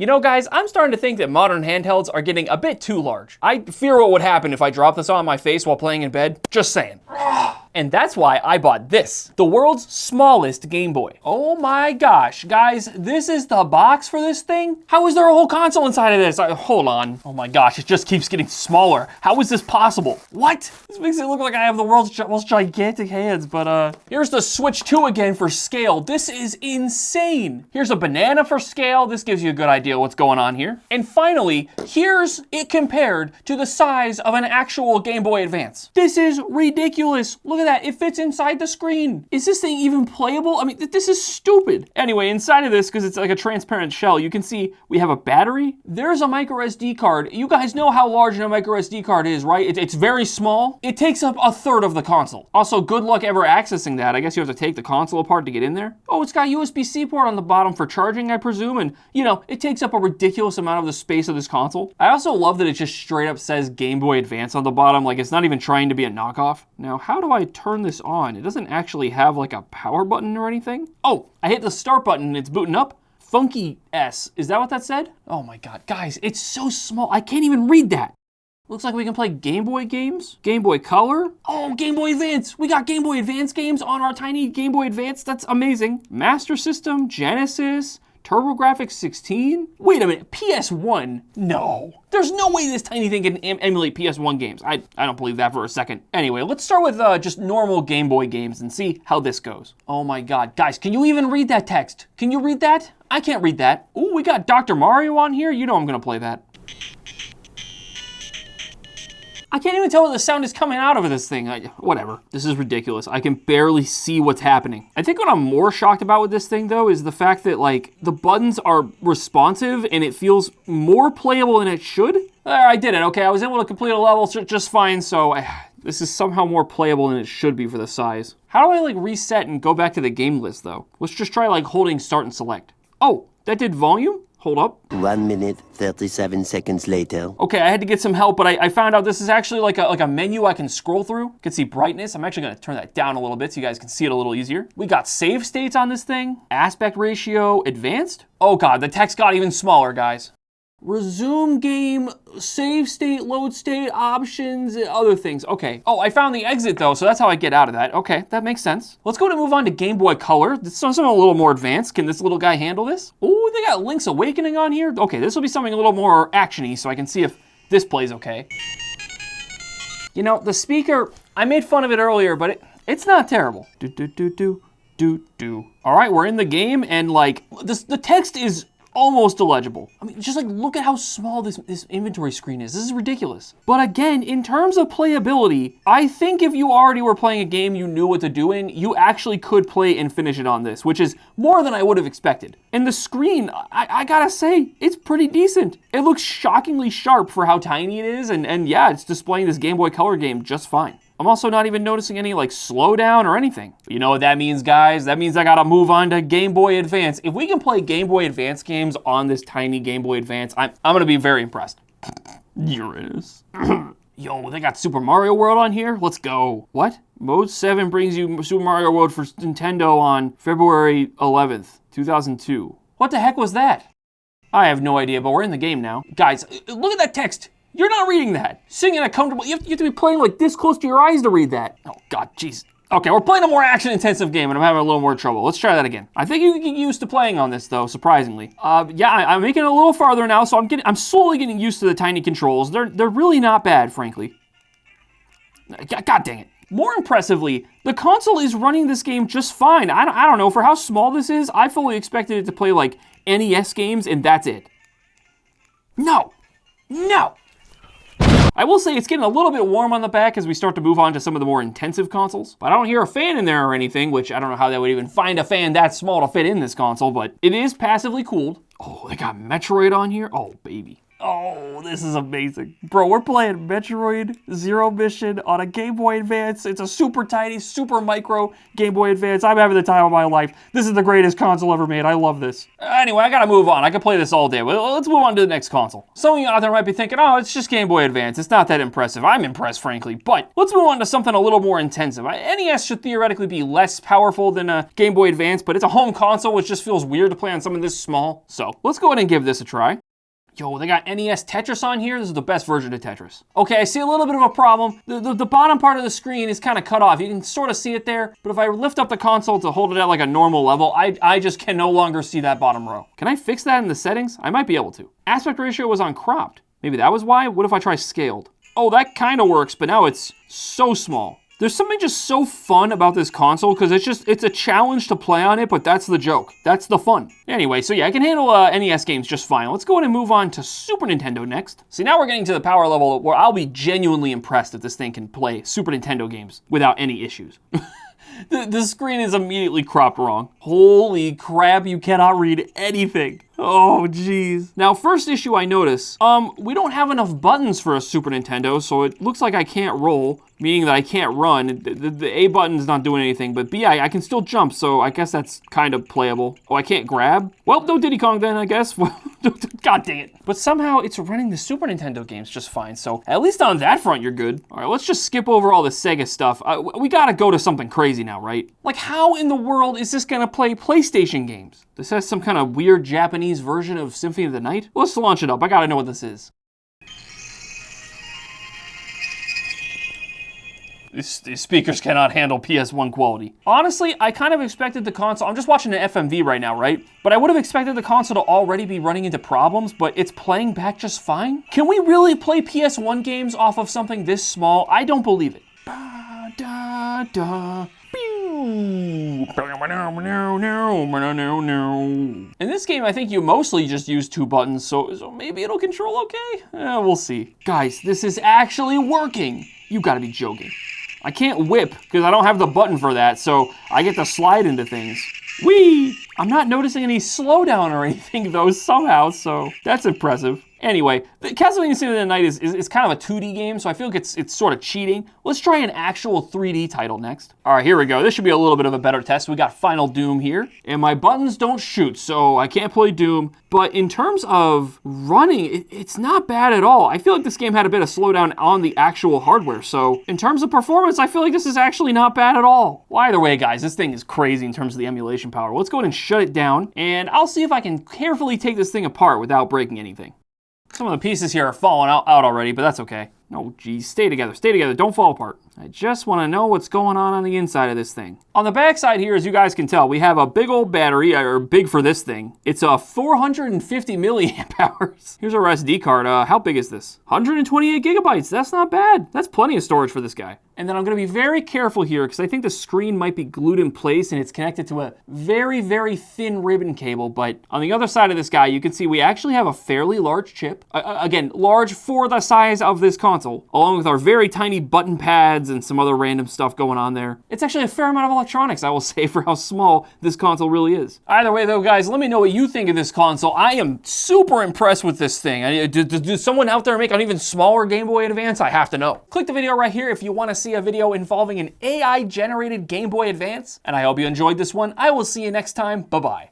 You know, guys, I'm starting to think that modern handhelds are getting a bit too large. I fear what would happen if I dropped this on my face while playing in bed. Just saying. And that's why I bought this, the world's smallest Game Boy. Oh my gosh, guys, this is the box for this thing? How is there a whole console inside of this? Hold on. Oh my gosh, it just keeps getting smaller. How is this possible? What? This makes it look like I have the world's most gigantic hands, but here's the Switch 2 again for scale. This is insane. Here's a banana for scale. This gives you a good idea what's going on here. And finally, here's it compared to the size of an actual Game Boy Advance. This is ridiculous. Look at that, it fits inside the screen. Is this thing even playable? I mean, this is stupid. Anyway, inside of this, because it's like a transparent shell, you can see we have a battery. There's a micro SD card. You guys know how large a micro SD card is, right? It's very small. It takes up a third of the console. Also, good luck ever accessing that. I guess you have to take the console apart to get in there. Oh, it's got USB-C port on the bottom for charging, I presume, and you know, it takes up a ridiculous amount of the space of this console. I also love that it just straight up says Game Boy Advance on the bottom, like it's not even trying to be a knockoff. Now, how do I turn this on? It doesn't actually have like a power button or anything. Oh, I hit the start button and it's booting up. Funky S, is that what that said? Oh my God, guys, it's so small. I can't even read that. Looks like we can play Game Boy games. Game Boy Color. Oh, Game Boy Advance. We got Game Boy Advance games on our tiny Game Boy Advance. That's amazing. Master System, Genesis, TurboGrafx 16? Wait a minute, PS1? No. There's no way this tiny thing can emulate PS1 games. I don't believe that for a second. Anyway, let's start with just normal Game Boy games and see how this goes. Oh my God, guys, can you even read that text? Can you read that? I can't read that. Ooh, we got Dr. Mario on here. You know I'm gonna play that. I can't even tell where the sound is coming out of this thing. Whatever. This is ridiculous. I can barely see what's happening. I think what I'm more shocked about with this thing, though, is the fact that, like, the buttons are responsive and it feels more playable than it should. There, I did it. Okay, I was able to complete a level just fine, so this is somehow more playable than it should be for the size. How do I, like, reset and go back to the game list, though? Let's just try, like, holding start and select. Oh, that did volume? Hold up. 1 minute, 37 seconds later. Okay, I had to get some help, but I found out this is actually like a menu I can scroll through. You can see brightness. I'm actually gonna turn that down a little bit so you guys can see it a little easier. We got save states on this thing. Aspect ratio, advanced. Oh God, the text got even smaller, guys. Resume game, save state, load state, options, other things. Okay. Oh, I found the exit though, so that's how I get out of that. Okay, that makes sense. Let's go to move on to Game Boy Color. This is something a little more advanced. Can this little guy handle this? Oh, they got Link's Awakening on here. Okay, this will be something a little more actiony, so I can see if this plays okay. You know, the speaker, I made fun of it earlier, but it's not terrible. All right, we're in the game, and like, the text is almost illegible. I mean, just like, look at how small this inventory screen is. This is ridiculous. But again, in terms of playability, I think if you already were playing a game you knew what to do in, you actually could play and finish it on this, which is more than I would have expected. And the screen, I gotta say, it's pretty decent. It looks shockingly sharp for how tiny it is, and yeah, it's displaying this Game Boy Color game just fine. I'm also not even noticing any like slowdown or anything. But you know what that means, guys? That means I gotta move on to Game Boy Advance. If we can play Game Boy Advance games on this tiny Game Boy Advance, I'm gonna be very impressed. Uranus. Yo, they got Super Mario World on here? Let's go. What? Mode 7 brings you Super Mario World for Nintendo on February 11th, 2002. What the heck was that? I have no idea, but we're in the game now. Guys, look at that text. You're not reading that. Singing a comfortable, you have to be playing like this close to your eyes to read that. Oh God, jeez. Okay, we're playing a more action-intensive game and I'm having a little more trouble. Let's try that again. I think you can get used to playing on this though, surprisingly. Yeah, I'm making it a little farther now, so I'm slowly getting used to the tiny controls. They're really not bad, frankly. God dang it. More impressively, the console is running this game just fine. I don't know, for how small this is, I fully expected it to play like NES games and that's it. No. I will say it's getting a little bit warm on the back as we start to move on to some of the more intensive consoles. But I don't hear a fan in there or anything, which I don't know how they would even find a fan that small to fit in this console, but it is passively cooled. Oh, they got Metroid on here? Oh, baby. Oh, this is amazing. Bro, we're playing Metroid Zero Mission on a Game Boy Advance. It's a super tiny, super micro Game Boy Advance. I'm having the time of my life. This is the greatest console ever made. I love this. Anyway, I gotta move on. I could play this all day. Well, let's move on to the next console. Some of you out there might be thinking, oh, it's just Game Boy Advance. It's not that impressive. I'm impressed, frankly. But let's move on to something a little more intensive. NES should theoretically be less powerful than a Game Boy Advance, but it's a home console, which just feels weird to play on something this small. So let's go ahead and give this a try. Yo, they got NES Tetris on here. This is the best version of Tetris. Okay, I see a little bit of a problem. The bottom part of the screen is kind of cut off. You can sort of see it there, but if I lift up the console to hold it at like a normal level, I just can no longer see that bottom row. Can I fix that in the settings? I might be able to. Aspect ratio was on cropped. Maybe that was why? What if I try scaled? Oh, that kind of works, but now it's so small. There's something just so fun about this console because it's a challenge to play on it, but that's the joke. That's the fun. Anyway, so yeah, I can handle NES games just fine. Let's go ahead and move on to Super Nintendo next. See, now we're getting to the power level where I'll be genuinely impressed if this thing can play Super Nintendo games without any issues. The screen is immediately cropped wrong. Holy crap, you cannot read anything. Oh, geez. Now, first issue I notice, we don't have enough buttons for a Super Nintendo, so it looks like I can't roll, meaning that I can't run. The A button's not doing anything, but B, I can still jump, so I guess that's kind of playable. Oh, I can't grab? Well, no Diddy Kong then, I guess. God dang it. But somehow it's running the Super Nintendo games just fine, so at least on that front, you're good. All right, let's just skip over all the Sega stuff. We gotta go to something crazy now, right? Like, how in the world is this gonna play PlayStation games? This has some kind of weird Japanese version of Symphony of the Night? Let's launch it up. I gotta know what this is. These speakers cannot handle PS1 quality. Honestly, I kind of expected the console, I'm just watching an FMV right now, right? But I would have expected the console to already be running into problems, but it's playing back just fine. Can we really play PS1 games off of something this small? I don't believe it. Ba, da, da. In this game, I think you mostly just use two buttons, so maybe it'll control okay? We'll see. Guys, this is actually working. You gotta be joking. I can't whip because I don't have the button for that, so I get to slide into things. Whee! I'm not noticing any slowdown or anything though somehow, so that's impressive. Anyway, the Castlevania Symphony of the Night is kind of a 2D game, so I feel like it's sort of cheating. Let's try an actual 3D title next. All right, here we go. This should be a little bit of a better test. We got Final Doom here, and my buttons don't shoot, so I can't play Doom. But in terms of running, it's not bad at all. I feel like this game had a bit of slowdown on the actual hardware, so in terms of performance, I feel like this is actually not bad at all. Well, either way, guys, this thing is crazy in terms of the emulation power. Let's go ahead and shut it down, and I'll see if I can carefully take this thing apart without breaking anything. Some of the pieces here are falling out already, but that's okay. No, geez, stay together, don't fall apart. I just want to know what's going on the inside of this thing. On the back side here, as you guys can tell, we have a big old battery, or big for this thing. It's a 450 milliamp hours. Here's our SD card. How big is this? 128 gigabytes. That's not bad. That's plenty of storage for this guy. And then I'm going to be very careful here because I think the screen might be glued in place and it's connected to a very, very thin ribbon cable. But on the other side of this guy, you can see we actually have a fairly large chip. Again, large for the size of this console, along with our very tiny button pads and some other random stuff going on there. It's actually a fair amount of electronics, I will say, for how small this console really is. Either way though, guys, let me know what you think of this console. I am super impressed with this thing. Did someone out there make an even smaller Game Boy Advance? I have to know. Click the video right here if you want to see a video involving an AI-generated Game Boy Advance. And I hope you enjoyed this one. I will see you next time. Bye-bye.